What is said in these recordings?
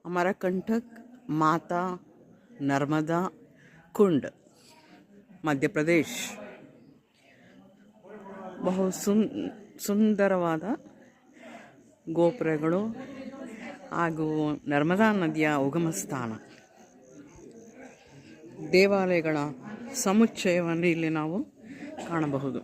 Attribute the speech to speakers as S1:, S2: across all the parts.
S1: अमरकंटक माता नर्मदा कुंड मध्य प्रदेश ಬಹು ಸುಂದರವಾದ ಗೋಪುರಗಳು ಹಾಗೂ ನರ್ಮದಾ ನದಿಯ ಉಗಮ ಸ್ಥಾನ, ದೇವಾಲಯಗಳ ಸಮುಚ್ಚಯವನ್ನು ಇಲ್ಲಿ ನಾವು ಕಾಣಬಹುದು.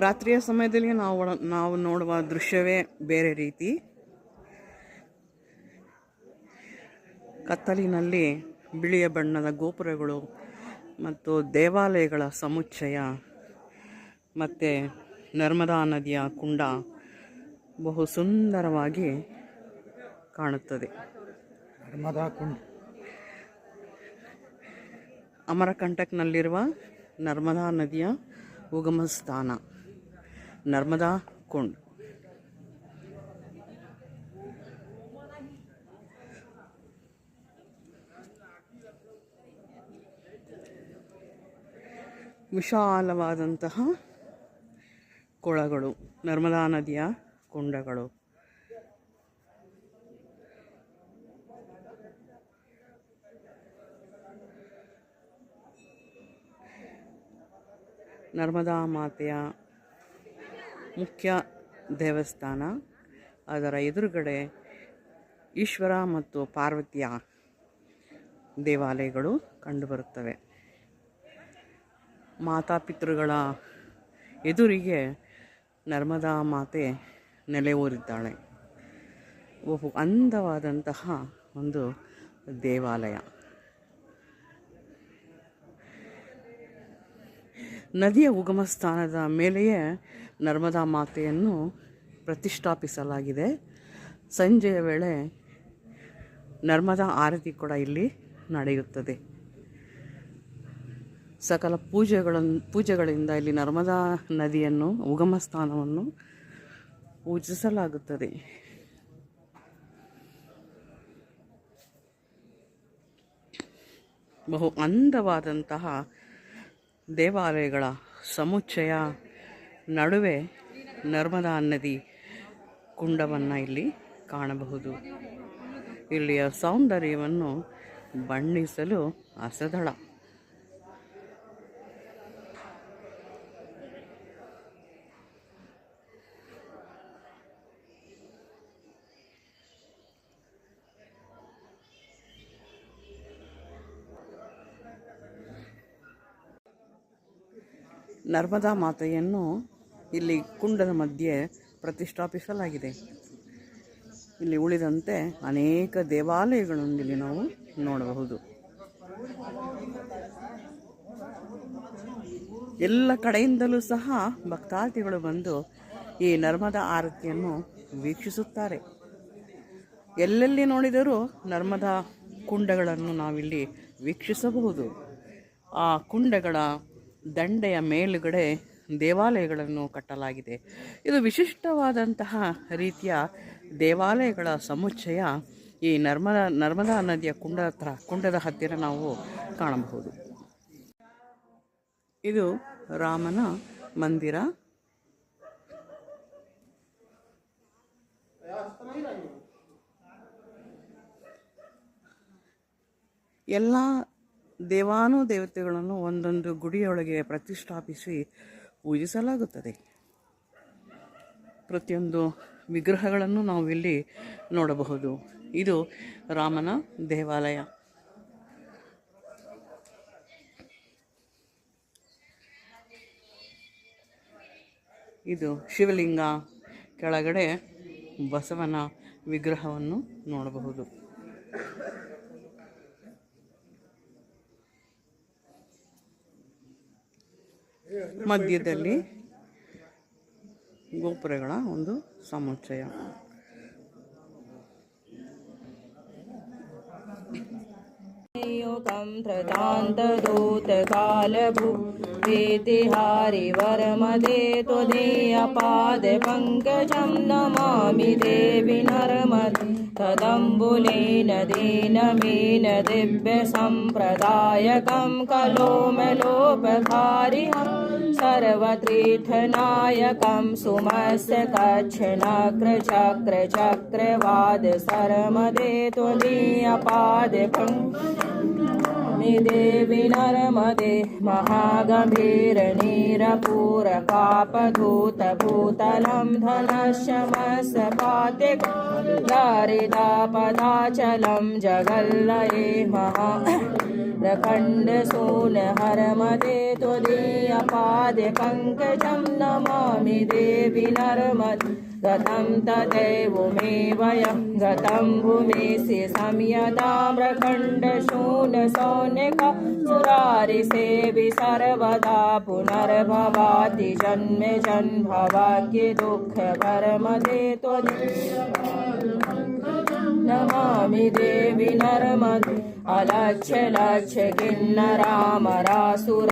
S1: ರಾತ್ರಿಯ ಸಮಯದಲ್ಲಿ ನಾವು ನೋಡುವ ದೃಶ್ಯವೇ ಬೇರೆ ರೀತಿ. ಕತ್ತಲಿನಲ್ಲಿ ಬಿಳಿಯ ಬಣ್ಣದ ಗೋಪುರಗಳು ಮತ್ತು ದೇವಾಲಯಗಳ ಸಮುಚ್ಚಯ ಮತ್ತು ನರ್ಮದಾ ನದಿಯ ಕುಂಡ ಬಹು ಸುಂದರವಾಗಿ ಕಾಣುತ್ತದೆ. ನರ್ಮದಾ ಕುಂಡ ಅಮರಕಂಟಕ್ನಲ್ಲಿರುವ ನರ್ಮದಾ ನದಿಯ ಉಗಮ ಸ್ಥಾನ ನರ್ಮದಾ ಕುಂಡ್. ವಿಶಾಲವಾದಂತಹ ಕೊಳಗಳು, ನರ್ಮದಾ ನದಿಯ ಕುಂಡಗಳು. ನರ್ಮದಾ ಮಾತೆಯ ಮುಖ್ಯ ದೇವಸ್ಥಾನ, ಅದರ ಎದುರುಗಡೆ ಈಶ್ವರ ಮತ್ತು ಪಾರ್ವತಿಯ ದೇವಾಲಯಗಳು ಕಂಡುಬರುತ್ತವೆ. ಮಾತಾಪಿತೃಗಳ ಎದುರಿಗೆ ನರ್ಮದಾ ಮಾತೆ ನೆಲೆ ಊರಿದ್ದಾಳೆ. ಬಹು ಅಂದವಾದಂತಹ ಒಂದು ದೇವಾಲಯ. ನದಿಯ ಉಗಮ ಸ್ಥಾನದ ಮೇಲೆಯೇ ನರ್ಮದಾ ಮಾತೆಯನ್ನು ಪ್ರತಿಷ್ಠಾಪಿಸಲಾಗಿದೆ. ಸಂಜೆಯ ವೇಳೆ ನರ್ಮದಾ ಆರತಿ ಕೂಡ ಇಲ್ಲಿ ನಡೆಯುತ್ತದೆ. ಸಕಲ ಪೂಜೆಗಳಿಂದ ಇಲ್ಲಿ ನರ್ಮದಾ ನದಿಯನ್ನು, ಉಗಮ ಸ್ಥಾನವನ್ನು ಪೂಜಿಸಲಾಗುತ್ತದೆ. ಬಹು ಅಂದವಾದಂತಹ ದೇವಾಲಯಗಳ ಸಮುಚ್ಚಯ ನಡುವೆ ನರ್ಮದಾ ನದಿ ಕುಂಡವನ್ನು ಇಲ್ಲಿ ಕಾಣಬಹುದು. ಇಲ್ಲಿಯ ಸೌಂದರ್ಯವನ್ನು ಬಣ್ಣಿಸಲು ಅಸದಳ. ನರ್ಮದಾ ಮಾತೆಯನ್ನು ಇಲ್ಲಿ ಕುಂಡದ ಮಧ್ಯೆ ಪ್ರತಿಷ್ಠಾಪಿಸಲಾಗಿದೆ. ಇಲ್ಲಿ ಉಳಿದಂತೆ ಅನೇಕ ದೇವಾಲಯಗಳನ್ನು ಇಲ್ಲಿ ನಾವು ನೋಡಬಹುದು. ಎಲ್ಲ ಕಡೆಯಿಂದಲೂ ಸಹ ಭಕ್ತಾದಿಗಳು ಬಂದು ಈ ನರ್ಮದಾ ಆರತಿಯನ್ನು ವೀಕ್ಷಿಸುತ್ತಾರೆ. ಎಲ್ಲೆಲ್ಲಿ ನೋಡಿದರೂ ನರ್ಮದಾ ಕುಂಡಗಳನ್ನು ನಾವಿಲ್ಲಿ ವೀಕ್ಷಿಸಬಹುದು. ಆ ಕುಂಡಗಳ ದಂಡೆಯ ಮೇಲುಗಡೆ ದೇವಾಲಯಗಳನ್ನು ಕಟ್ಟಲಾಗಿದೆ. ಇದು ವಿಶಿಷ್ಟವಾದಂತಹ ರೀತಿಯ ದೇವಾಲಯಗಳ ಸಮುಚ್ಚಯ ಈ ನರ್ಮದಾ ನದಿಯ ಕುಂಡದ ಹತ್ತಿರ ನಾವು ಕಾಣಬಹುದು. ಇದು ರಾಮನ ಮಂದಿರ. ಎಲ್ಲ ದೇವಾನುದೇವತೆಗಳನ್ನು ಒಂದೊಂದು ಗುಡಿಯೊಳಗೆ ಪ್ರತಿಷ್ಠಾಪಿಸಿ ಪೂಜಿಸಲಾಗುತ್ತದೆ. ಪ್ರತಿಯೊಂದು ವಿಗ್ರಹಗಳನ್ನು ನಾವು ಇಲ್ಲಿ ನೋಡಬಹುದು. ಇದು ರಾಮನ ದೇವಾಲಯ. ಇದು ಶಿವಲಿಂಗ, ಕೆಳಗಡೆ ಬಸವನ ವಿಗ್ರಹವನ್ನು ನೋಡಬಹುದು. ಮಧ್ಯದಲ್ಲಿ ಗೋಪುರಗಳ ಒಂದು ಸಮುಚ್ಚಯ.
S2: योगं प्रदान्तदूतकालभू प्रीतिहारि वरमदे त्वदीयपादपङ्कजं नमामि देवि नर्मदे तदम्बुलेन दीनमीन दिव्यसम्प्रदायकं कलोमलोपकारिहं सर्वतीर्थनायकं सुमस्तकच्छनक्रचक्रचक्रवाद सरमदे त्वदीयपादपङ्कजं देवि नर्मदे महागम्भीरनीरपूरकापधूतभूतलं धनशमसपातिकं दारिदापदाचलं जगल्लये प्रखण्डसूनहरमदे त्वदीयपादपङ्कजं नमामि देवि नर्मदे गतं तदैव मे वयं गतं भूमिसि संयदा प्रखण्डशूनसौनिका सुरारिसेवि सर्वदा पुनर्भवाति जन्म जन्मभाग्य दुःखभरमदे नमामि देवि नर्मदे अलक्ष्य लक्ष्य किन्नरामरासुर